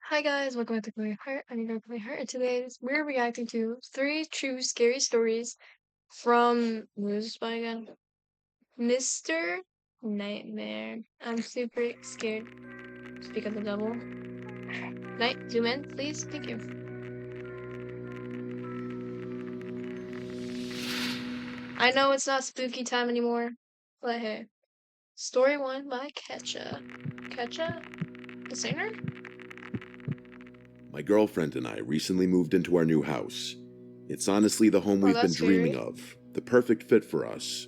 Hi guys, welcome back to Chloe Heart. I'm your girl Chloe Heart, and today we're reacting to three true scary stories from who's this by again? Mr. Nightmare. I'm super scared. Speak of the devil. Night, zoom in, please. Thank you. I know it's not spooky time anymore, but hey. Story one by Ketcha. Ketcha? The singer? My girlfriend and I recently moved into our new house. It's honestly the home Oh, we've been that's dreaming scary. of, the perfect fit for us.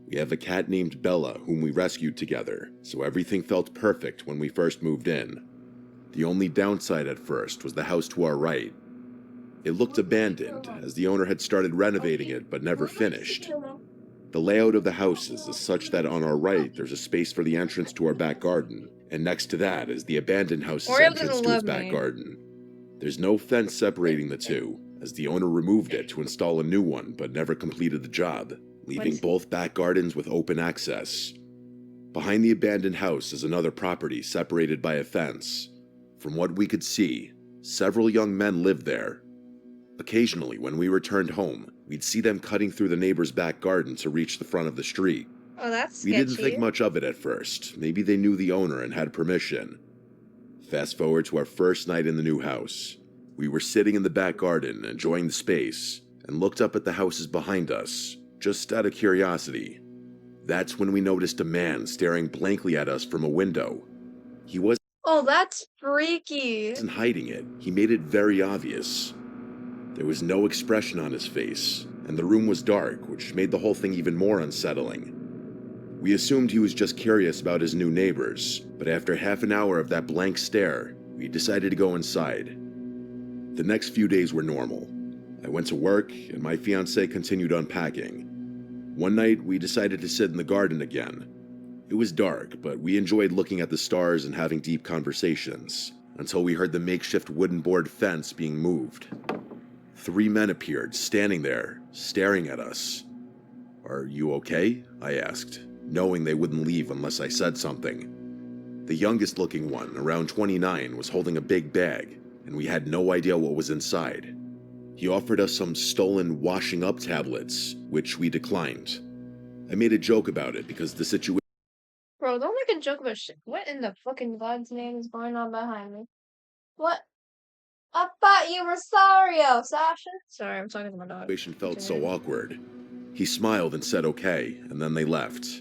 We have a cat named Bella whom we rescued together, so everything felt perfect when we first moved in. The only downside at first was the house to our right. It looked abandoned, as the owner had started renovating it but never finished. The layout of the houses is such that on our right there's a space for the entrance to our back garden, and next to that is the abandoned house's Oreo entrance doesn't to its love back me. garden. There's no fence separating the two, as the owner removed it to install a new one but never completed the job, leaving both back gardens with open access. Behind the abandoned house is another property separated by a fence. From what we could see, several young men lived there. Occasionally, when we returned home, we'd see them cutting through the neighbor's back garden to reach the front of the street. Oh, that's We didn't think sketchy. much of it at first. Maybe they knew the owner and had permission. Fast forward to our first night in the new house. We were sitting in the back garden, enjoying the space, and looked up at the houses behind us, just out of curiosity. That's when we noticed a man staring blankly at us from a window. He wasn't Oh, that's freaky. hiding it, he made it very obvious. There was no expression on his face, and the room was dark, which made the whole thing even more unsettling. We assumed he was just curious about his new neighbors, but after half an hour of that blank stare, we decided to go inside. The next few days were normal. I went to work, and my fiancée continued unpacking. One night, we decided to sit in the garden again. It was dark, but we enjoyed looking at the stars and having deep conversations, until we heard the makeshift wooden board fence being moved. Three men appeared, standing there, staring at us. "Are you okay?" I asked, knowing they wouldn't leave unless I said something. The youngest looking one, around 29, was holding a big bag, and we had no idea what was inside. He offered us some stolen washing up tablets, which we declined. I made a joke about it because the situation Bro, don't make a joke about shit. What in the fucking God's name is going on behind me? What? I thought you were Sario, Sasha. Sorry, I'm talking to my dog. felt so Continue. awkward. He smiled and said okay, and then they left.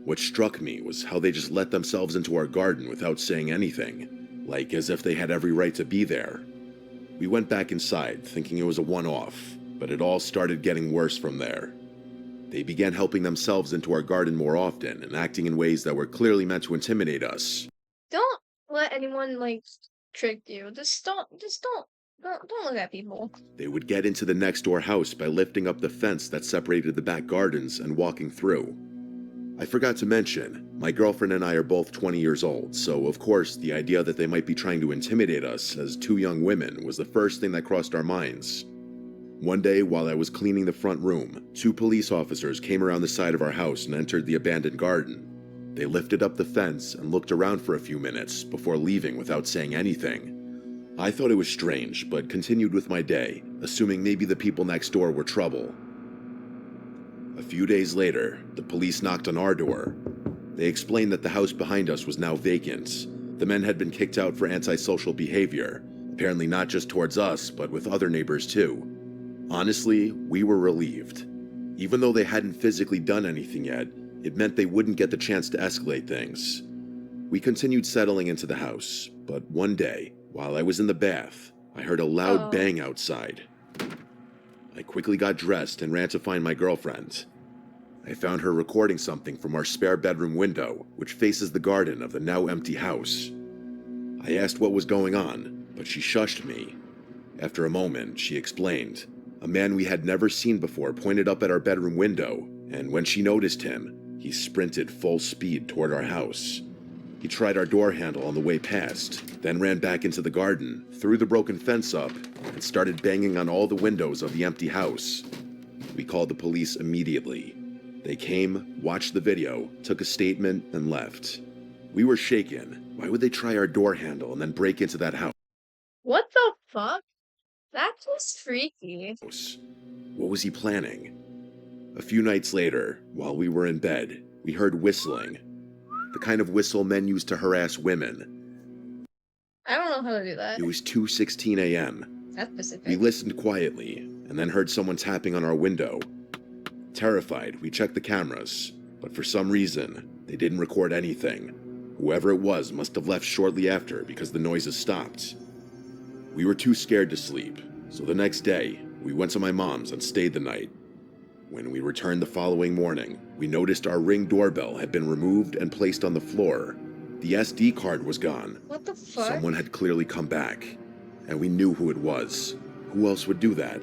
What struck me was how they just let themselves into our garden without saying anything, like as if they had every right to be there. We went back inside, thinking it was a one-off, but it all started getting worse from there. They began helping themselves into our garden more often and acting in ways that were clearly meant to intimidate us. Don't let anyone like trick you. Just don't look at people. They would get into the next door house by lifting up the fence that separated the back gardens and walking through. I forgot to mention, my girlfriend and I are both 20 years old, so of course the idea that they might be trying to intimidate us as two young women was the first thing that crossed our minds. One day, while I was cleaning the front room, two police officers came around the side of our house and entered the abandoned garden. They lifted up the fence and looked around for a few minutes before leaving without saying anything. I thought it was strange, but continued with my day, assuming maybe the people next door were trouble. A few days later, the police knocked on our door. They explained that the house behind us was now vacant. The men had been kicked out for antisocial behavior, apparently not just towards us, but with other neighbors too. Honestly, we were relieved. Even though they hadn't physically done anything yet, it meant they wouldn't get the chance to escalate things. We continued settling into the house, but one day, while I was in the bath, I heard a loud Oh. bang outside. I quickly got dressed and ran to find my girlfriend. I found her recording something from our spare bedroom window, which faces the garden of the now empty house. I asked what was going on, but she shushed me. After a moment, she explained. A man we had never seen before pointed up at our bedroom window, and when she noticed him, he sprinted full speed toward our house. He tried our door handle on the way past, then ran back into the garden, threw the broken fence up, and started banging on all the windows of the empty house. We called the police immediately. They came, watched the video, took a statement, and left. We were shaken. Why would they try our door handle and then break into that house? What the fuck? That's just freaky. What was he planning? A few nights later, while we were in bed, we heard whistling. The kind of whistle men use to harass women. I don't know how to do that. It was 2:16 a.m. That's specific. We listened quietly and then heard someone tapping on our window. Terrified, we checked the cameras, but for some reason, they didn't record anything. Whoever it was must have left shortly after because the noises stopped. We were too scared to sleep, so the next day, we went to my mom's and stayed the night. When we returned the following morning, we noticed our Ring doorbell had been removed and placed on the floor. The SD card was gone. What the fuck? Someone had clearly come back, and we knew who it was. Who else would do that?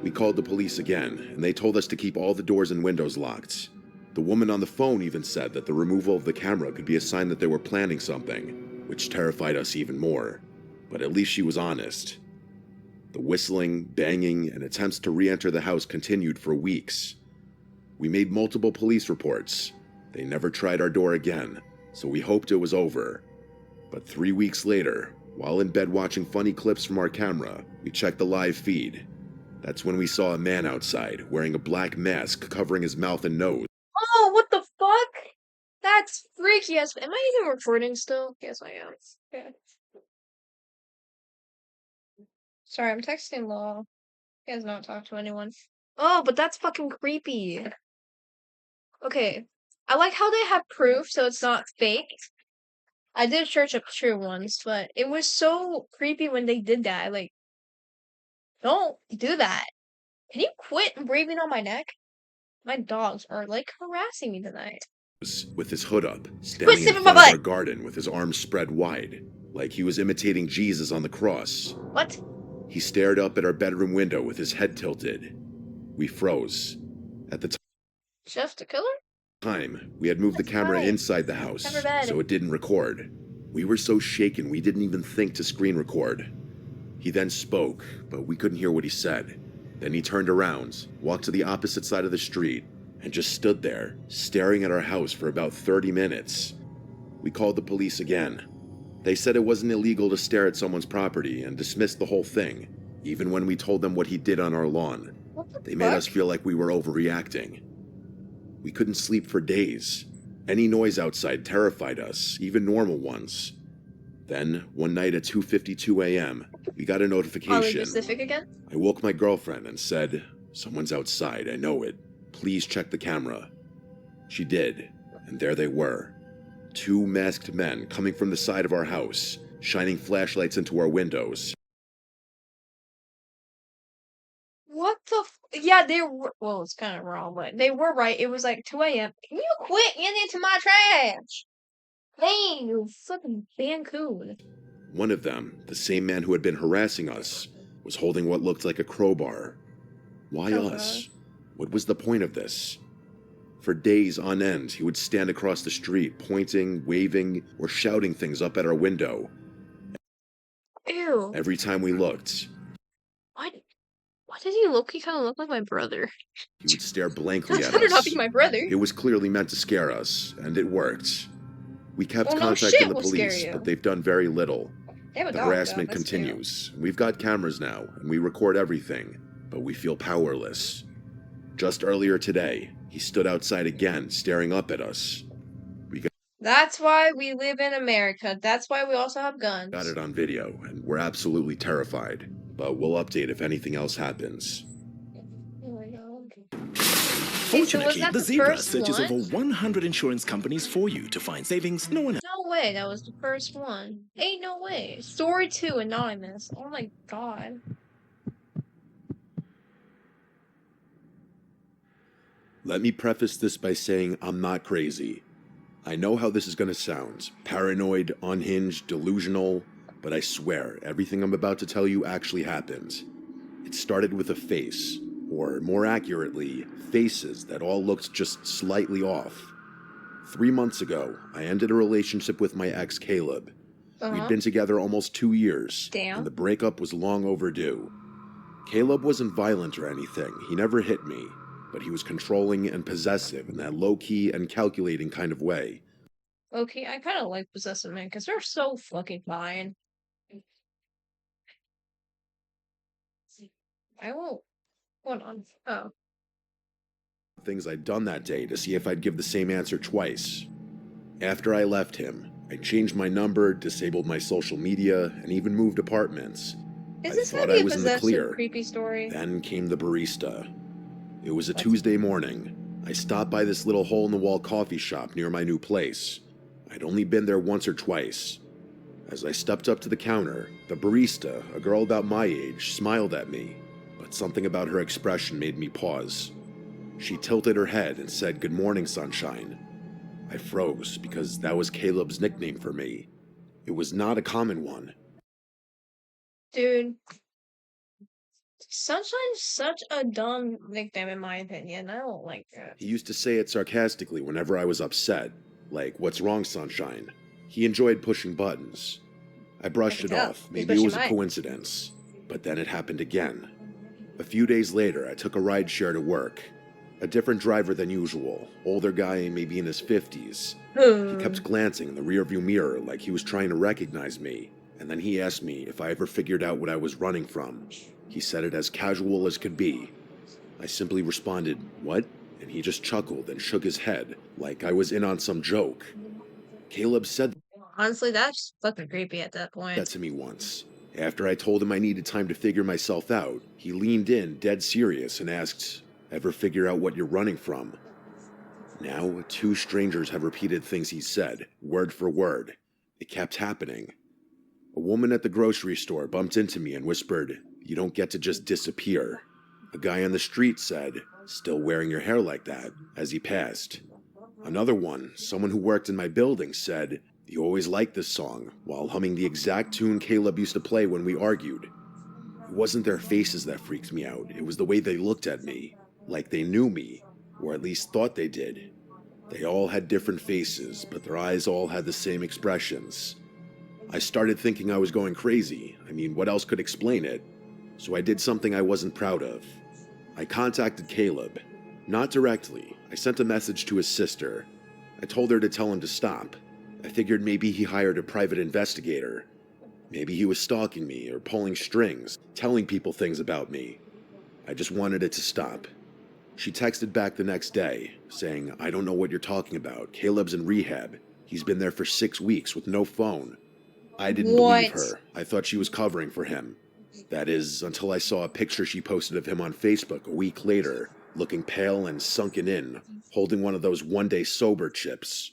We called the police again, and they told us to keep all the doors and windows locked. The woman on the phone even said that the removal of the camera could be a sign that they were planning something, which terrified us even more. But at least she was honest. The whistling, banging, and attempts to re-enter the house continued for weeks. We made multiple police reports. They never tried our door again, so we hoped it was over. But 3 weeks later, while in bed watching funny clips from our camera, we checked the live feed. That's when we saw a man outside, wearing a black mask covering his mouth and nose. Oh, what the fuck? That's freaky as. Am I even recording still? Yes, I am. Yeah. Sorry, I'm texting Law. He has not talked to anyone. Oh, but that's fucking creepy. Okay. I like how they have proof, so it's not fake. I did search up true ones, but it was so creepy when they did that. Like, don't do that. Can you quit breathing on my neck? My dogs are like harassing me tonight. With his hood up, standing in front of our garden with his arms spread wide, like he was imitating Jesus on the cross. What? He stared up at our bedroom window with his head tilted. We froze. At the Jeff the Killer? time, we had moved the camera inside the house, so it didn't record. We were so shaken we didn't even think to screen record. He then spoke, but we couldn't hear what he said. Then he turned around, walked to the opposite side of the street, and just stood there, staring at our house for about 30 minutes. We called the police again. They said it wasn't illegal to stare at someone's property and dismissed the whole thing, even when we told them what he did on our lawn. They made us feel like we were overreacting. We couldn't sleep for days. Any noise outside terrified us, even normal ones. Then, one night at 2:52 a.m., we got a notification. Pacific again? I woke my girlfriend and said, "Someone's outside, I know it. Please check the camera." She did, and there they were. 2 masked men coming from the side of our house, shining flashlights into our windows. What the yeah, they were, well, it's kind of wrong, but they were right. It was like 2 a.m. Can you quit getting into my trash? Dang, you fucking Bancoon. One of them, the same man who had been harassing us, was holding what looked like a crowbar. Why us? What was the point of this? For days on end, he would stand across the street, pointing, waving, or shouting things up at our window. Ew. Every time we looked, why did he look? He kind of looked like my brother. He would stare blankly at better us. not be my brother. It was clearly meant to scare us, and it worked. We kept contacting the police, but they've done very little. The harassment continues. We've got cameras now, and we record everything, but we feel powerless. Just earlier today, he stood outside again, staring up at us. That's why we live in America. That's why we also have guns. Got it on video, and we're absolutely terrified. But we'll update if anything else happens. Fortunately, the Zebra searches over 100 insurance companies for you to find savings no one else. No way, that was the first one. Ain't no way. Story 2, Anonymous. Oh my god. Let me preface this by saying I'm not crazy. I know how this is going to sound. Paranoid, unhinged, delusional. But I swear, everything I'm about to tell you actually happened. It started with a face, or more accurately, faces that all looked just slightly off. 3 months ago, I ended a relationship with my ex, Caleb. We'd been together almost 2 years, and the breakup was long overdue. Caleb wasn't violent or anything, he never hit me, but he was controlling and possessive in that low-key and calculating kind of way. Okay, I kind of like Possessive Men because they're so fucking fine. I won't. Hold on. Oh. Things I'd done that day to see if I'd give the same answer twice. After I left him, I changed my number, disabled my social media, and even moved apartments. Is I this gonna thought be I a was in the possessive, clear. creepy story? Then came the barista. It was a What? Tuesday morning. I stopped by this little hole-in-the-wall coffee shop near my new place. I'd only been there once or twice. As I stepped up to the counter, the barista, a girl about my age, smiled at me, but something about her expression made me pause. She tilted her head and said, "Good morning, sunshine." I froze because that was Caleb's nickname for me. It was not a common one. Dude. Sunshine's such a dumb nickname in my opinion. I don't like it. He used to say it sarcastically whenever I was upset, like, "What's wrong, sunshine?" He enjoyed pushing buttons. I brushed it off, maybe it was a coincidence, but then it happened again. A few days later, I took a ride share to work. A different driver than usual, older guy, maybe in his 50s. He kept glancing in the rearview mirror like he was trying to recognize me, and then he asked me if I ever figured out what I was running from. He said it as casual as could be. I simply responded, "What?" And he just chuckled and shook his head, like I was in on some joke. Caleb said Honestly, that's fucking creepy at that that point. to me once. After I told him I needed time to figure myself out, he leaned in, dead serious, and asked, "Ever figure out what you're running from?" Now, two strangers have repeated things he said, word for word. It kept happening. A woman at the grocery store bumped into me and whispered, "You don't get to just disappear." A guy on the street said, "Still wearing your hair like that," as he passed. Another one, someone who worked in my building, said, "You always liked this song," while humming the exact tune Caleb used to play when we argued. It wasn't their faces that freaked me out, it was the way they looked at me, like they knew me, or at least thought they did. They all had different faces, but their eyes all had the same expressions. I started thinking I was going crazy. I mean, what else could explain it? So I did something I wasn't proud of. I contacted Caleb. Not directly. I sent a message to his sister. I told her to tell him to stop. I figured maybe he hired a private investigator. Maybe he was stalking me or pulling strings, telling people things about me. I just wanted it to stop. She texted back the next day, saying, "I don't know what you're talking about. Caleb's in rehab. He's been there for 6 weeks with no phone." I didn't believe her. I thought she was covering for him. That is, until I saw a picture she posted of him on Facebook a week later, looking pale and sunken in, holding one of those one-day sober chips.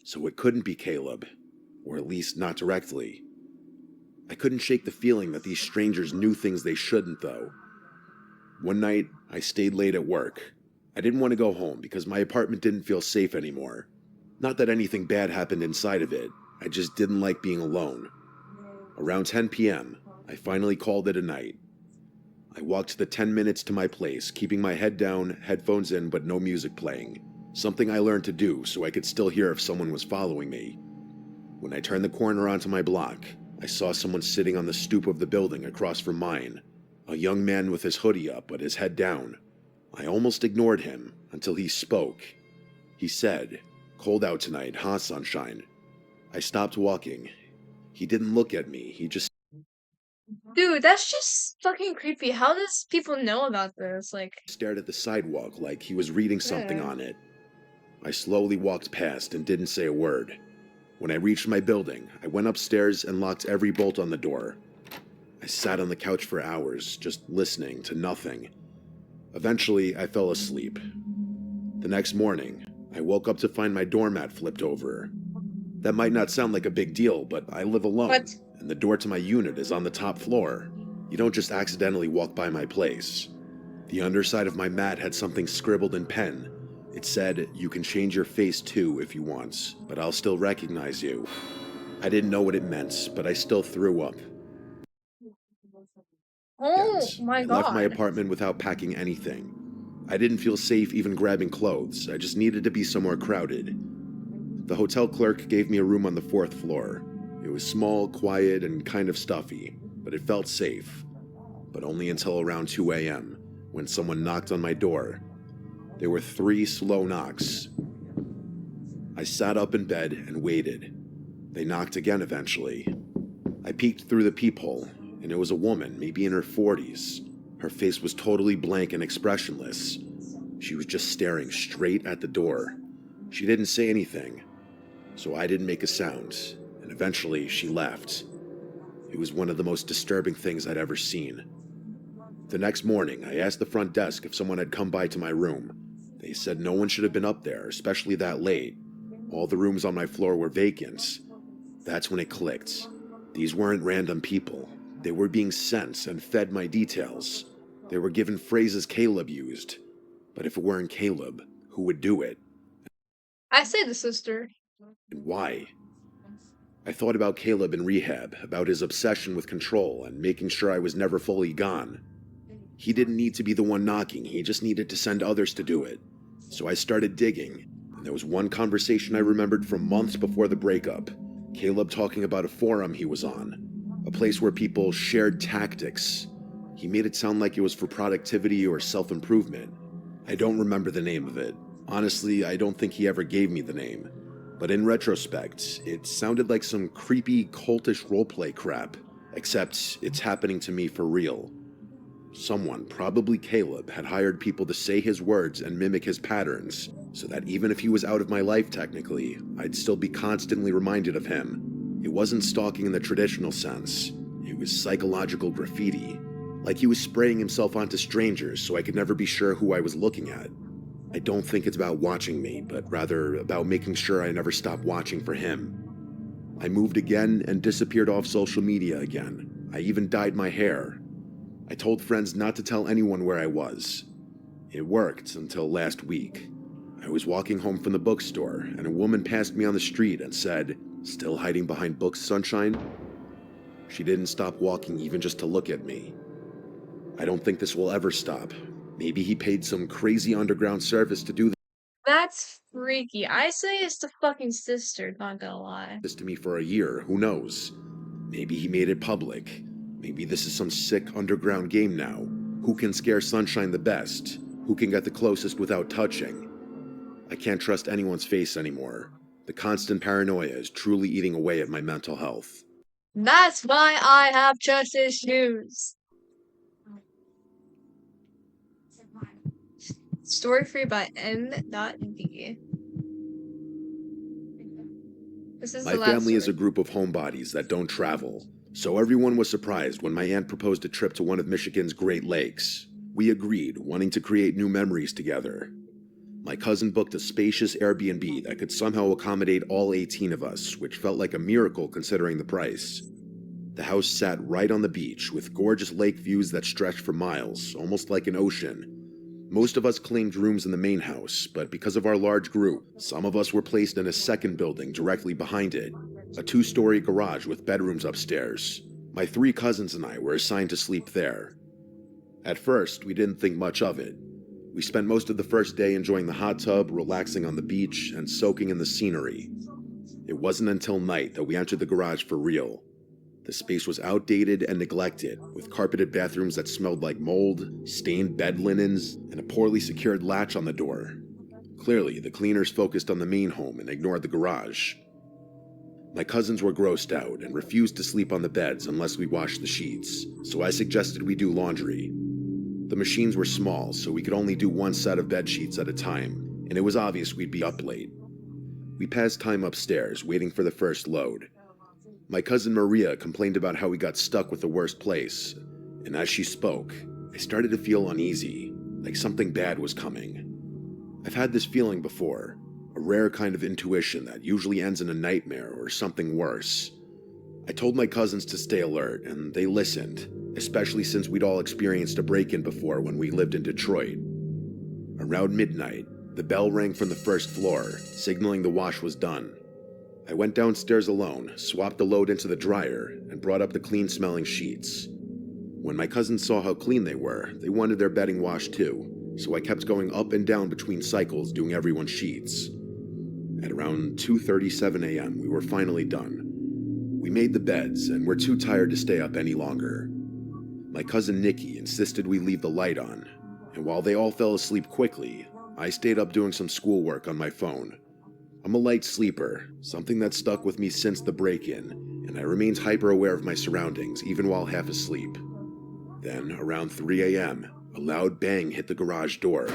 So it couldn't be Caleb, or at least not directly. I couldn't shake the feeling that these strangers knew things they shouldn't, though. One night, I stayed late at work. I didn't want to go home because my apartment didn't feel safe anymore. Not that anything bad happened inside of it, I just didn't like being alone. Around 10 p.m., I finally called it a night. I walked the 10 minutes to my place, keeping my head down, headphones in, but no music playing. Something I learned to do so I could still hear if someone was following me. When I turned the corner onto my block, I saw someone sitting on the stoop of the building across from mine. A young man with his hoodie up but his head down. I almost ignored him until he spoke. He said, "Cold out tonight, huh, sunshine?" I stopped walking. He didn't look at me, he just Dude, that's just fucking creepy. How does people know about this? Like, stared at the sidewalk like he was reading something on it. I slowly walked past and didn't say a word. When I reached my building, I went upstairs and locked every bolt on the door. I sat on the couch for hours, just listening to nothing. Eventually, I fell asleep. The next morning, I woke up to find my doormat flipped over. That might not sound like a big deal, but I live alone, and the door to my unit is on the top floor. You don't just accidentally walk by my place. The underside of my mat had something scribbled in pen. It said, "You can change your face too if you want, but I'll still recognize you." I didn't know what it meant, but I still threw up. oh my I left my god. apartment without packing anything. I didn't feel safe even grabbing clothes. I just needed to be somewhere crowded. The hotel clerk gave me a room on the 4th floor. It was small, quiet, and kind of stuffy, but it felt safe. But only until around 2 a.m., when someone knocked on my door. There were 3 slow knocks. I sat up in bed and waited. They knocked again eventually. I peeked through the peephole, and it was a woman, maybe in her 40s. Her face was totally blank and expressionless. She was just staring straight at the door. She didn't say anything, so I didn't make a sound, and eventually she left. It was one of the most disturbing things I'd ever seen. The next morning, I asked the front desk if someone had come by to my room. They said no one should have been up there, especially that late. All the rooms on my floor were vacant. That's when it clicked. These weren't random people. They were being sent and fed my details. They were given phrases Caleb used. But if it weren't Caleb, who would do it? I say the sister. And why? I thought about Caleb in rehab, about his obsession with control and making sure I was never fully gone. He didn't need to be the one knocking, he just needed to send others to do it. So I started digging, and there was one conversation I remembered from months before the breakup. Caleb talking about a forum he was on, a place where people shared tactics. He made it sound like it was for productivity or self-improvement. I don't remember the name of it. Honestly, I don't think he ever gave me the name. But in retrospect, it sounded like some creepy, cultish roleplay crap, except it's happening to me for real. Someone, probably Caleb, had hired people to say his words and mimic his patterns, so that even if he was out of my life technically, I'd still be constantly reminded of him. It wasn't stalking in the traditional sense. It was psychological graffiti. Like he was spraying himself onto strangers so I could never be sure who I was looking at. I don't think it's about watching me, but rather about making sure I never stop watching for him. I moved again and disappeared off social media again. I even dyed my hair. I told friends not to tell anyone where I was. It worked until last week. I was walking home from the bookstore, and a woman passed me on the street and said, "Still hiding behind books, Sunshine?" She didn't stop walking even just to look at me. I don't think this will ever stop. Maybe he paid some crazy underground service to do That's freaky. I say it's the fucking sister, not gonna lie. this to me for a year, who knows? Maybe he made it public. Maybe this is some sick underground game now. Who can scare Sunshine the best? Who can get the closest without touching? I can't trust anyone's face anymore. The constant paranoia is truly eating away at my mental health. That's why I have trust issues. Story free by M.D. This is My the last family is a story. group of homebodies that don't travel, so everyone was surprised when my aunt proposed a trip to one of Michigan's Great Lakes. We agreed, wanting to create new memories together. My cousin booked a spacious Airbnb that could somehow accommodate all 18 of us, which felt like a miracle considering the price. The house sat right on the beach, with gorgeous lake views that stretched for miles, almost like an ocean. Most of us claimed rooms in the main house, but because of our large group, some of us were placed in a second building directly behind it, a 2-story garage with bedrooms upstairs. My 3 cousins and I were assigned to sleep there. At first, we didn't think much of it. We spent most of the first day enjoying the hot tub, relaxing on the beach, and soaking in the scenery. It wasn't until night that we entered the garage for real. The space was outdated and neglected, with carpeted bathrooms that smelled like mold, stained bed linens, and a poorly secured latch on the door. Clearly, the cleaners focused on the main home and ignored the garage. My cousins were grossed out and refused to sleep on the beds unless we washed the sheets, so I suggested we do laundry. The machines were small, so we could only do 1 set of bed sheets at a time, and it was obvious we'd be up late. We passed time upstairs, waiting for the first load. My cousin Maria complained about how we got stuck with the worst place, and as she spoke, I started to feel uneasy, like something bad was coming. I've had this feeling before, a rare kind of intuition that usually ends in a nightmare or something worse. I told my cousins to stay alert, and they listened, especially since we'd all experienced a break-in before when we lived in Detroit. Around midnight, the bell rang from the first floor, signaling the wash was done. I went downstairs alone, swapped the load into the dryer, and brought up the clean-smelling sheets. When my cousins saw how clean they were, they wanted their bedding washed too, so I kept going up and down between cycles doing everyone's sheets. At around 2:37 a.m., we were finally done. We made the beds and were too tired to stay up any longer. My cousin Nikki insisted we leave the light on, and while they all fell asleep quickly, I stayed up doing some schoolwork on my phone. I'm a light sleeper, something that stuck with me since the break-in, and I remained hyper-aware of my surroundings even while half asleep. Then, around 3 a.m., a loud bang hit the garage door,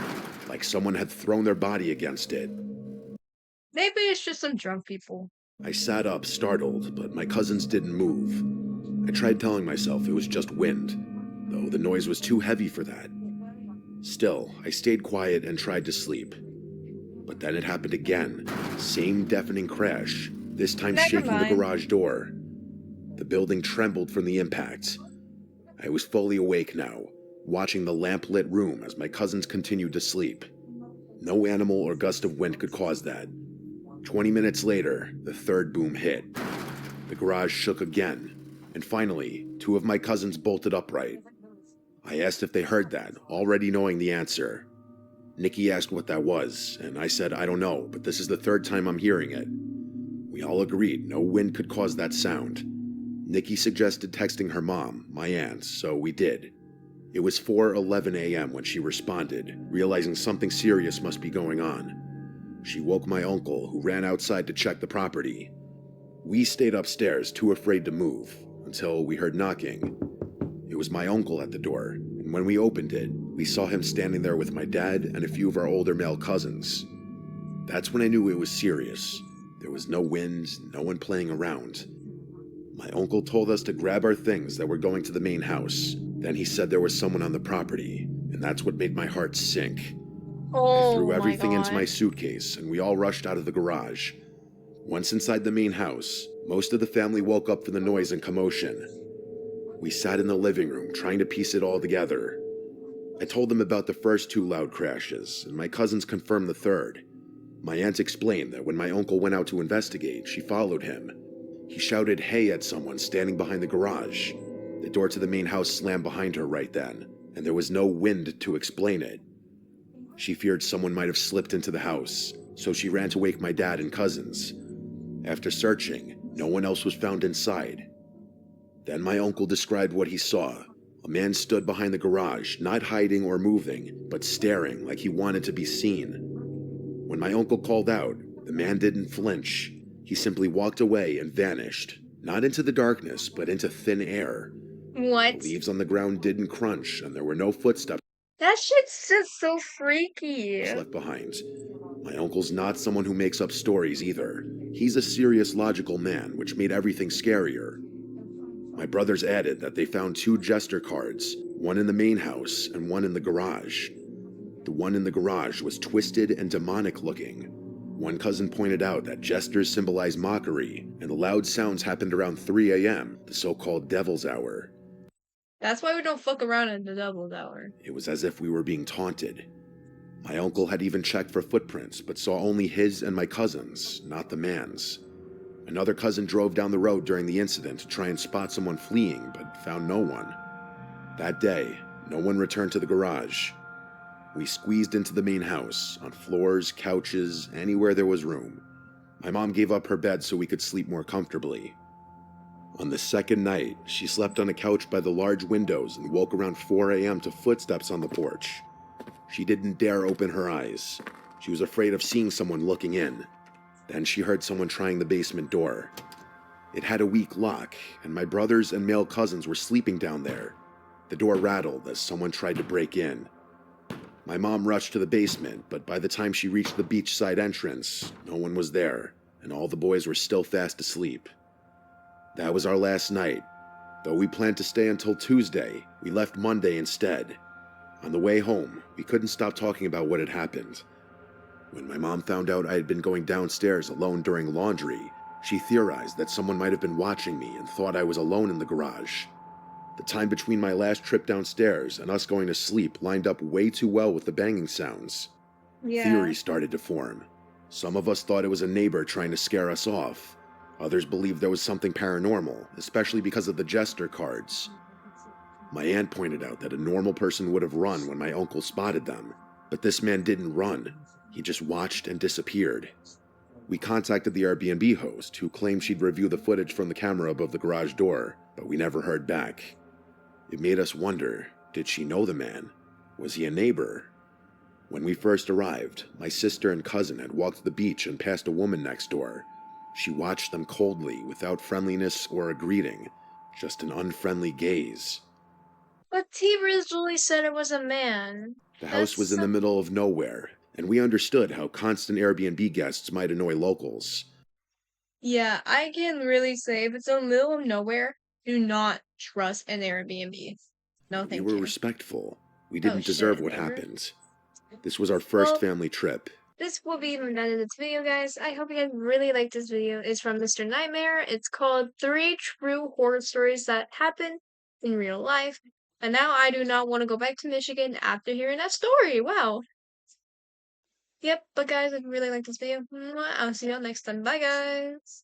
like someone had thrown their body against it. Maybe it's just some drunk people. I sat up, startled, but my cousins didn't move. I tried telling myself it was just wind, though the noise was too heavy for that. Still, I stayed quiet and tried to sleep. But then it happened again. Same deafening crash, this time shaking the garage door. The building trembled from the impact. I was fully awake now, watching the lamp-lit room as my cousins continued to sleep. No animal or gust of wind could cause that. 20 minutes later, the third boom hit. The garage shook again, and finally, 2 of my cousins bolted upright. I asked if they heard that, already knowing the answer. Nikki asked what that was, and I said I don't know, but this is the 3rd time I'm hearing it. We all agreed no wind could cause that sound. Nikki suggested texting her mom, my aunt, so we did. It was 4:11 a.m. when she responded, realizing something serious must be going on. She woke my uncle, who ran outside to check the property. We stayed upstairs, too afraid to move, until we heard knocking. It was my uncle at the door, and when we opened it, we saw him standing there with my dad and a few of our older male cousins. That's when I knew it was serious. There was no wind, no one playing around. My uncle told us to grab our things that were going to the main house. Then he said there was someone on the property, and that's what made my heart sink. I threw everything into my suitcase, and we all rushed out of the garage. Once inside the main house, most of the family woke up from the noise and commotion. We sat in the living room, trying to piece it all together. I told them about the first 2 loud crashes, and my cousins confirmed the third. My aunt explained that when my uncle went out to investigate, she followed him. He shouted "hey" at someone standing behind the garage. The door to the main house slammed behind her right then, and there was no wind to explain it. She feared someone might have slipped into the house, so she ran to wake my dad and cousins. After searching, no one else was found inside. Then my uncle described what he saw. A man stood behind the garage, not hiding or moving, but staring like he wanted to be seen. When my uncle called out, the man didn't flinch. He simply walked away and vanished, not into the darkness, but into thin air. What? The leaves on the ground didn't crunch, and there were no footsteps. That shit's just so freaky. Left behind. My uncle's not someone who makes up stories either. He's a serious, logical man, which made everything scarier. My brothers added that they found 2 jester cards, one in the main house and one in the garage. The one in the garage was twisted and demonic looking. One cousin pointed out that jesters symbolize mockery, and the loud sounds happened around 3 a.m., the so-called devil's hour. That's why we don't fuck around in the devil's hour. It was as if we were being taunted. My uncle had even checked for footprints, but saw only his and my cousins, not the man's. Another cousin drove down the road during the incident to try and spot someone fleeing, but found no one. That day, no one returned to the garage. We squeezed into the main house, on floors, couches, anywhere there was room. My mom gave up her bed so we could sleep more comfortably. On the second night, she slept on a couch by the large windows and woke around 4 a.m. to footsteps on the porch. She didn't dare open her eyes. She was afraid of seeing someone looking in. Then she heard someone trying the basement door. It had a weak lock, and my brothers and male cousins were sleeping down there. The door rattled as someone tried to break in. My mom rushed to the basement, but by the time she reached the beachside entrance, no one was there, and all the boys were still fast asleep. That was our last night. Though we planned to stay until Tuesday, we left Monday instead. On the way home, we couldn't stop talking about what had happened. When my mom found out I had been going downstairs alone during laundry, she theorized that someone might have been watching me and thought I was alone in the garage. The time between my last trip downstairs and us going to sleep lined up way too well with the banging sounds. Theories started to form. Some of us thought it was a neighbor trying to scare us off. Others believed there was something paranormal, especially because of the jester cards. My aunt pointed out that a normal person would have run when my uncle spotted them, but this man didn't run. He just watched and disappeared. We contacted the Airbnb host, who claimed she'd review the footage from the camera above the garage door, but we never heard back. It made us wonder, did she know the man? Was he a neighbor? When we first arrived, my sister and cousin had walked the beach and passed a woman next door. She watched them coldly, without friendliness or a greeting, just an unfriendly gaze. But T originally said it was a man. The house was in the middle of nowhere, and we understood how constant Airbnb guests might annoy locals. Yeah, I can really say if it's in the middle of nowhere, do not trust an Airbnb. No, thank you. We were respectful. We didn't deserve what happened. This was our first family trip. This will be the end of this video, guys. I hope you guys really liked this video. It's from Mr. Nightmare. It's called 3 True Horror Stories That Happen in Real Life. And now I do not want to go back to Michigan after hearing that story. Wow. Yep, but guys, if you really like this video, I'll see y'all next time. Bye, guys.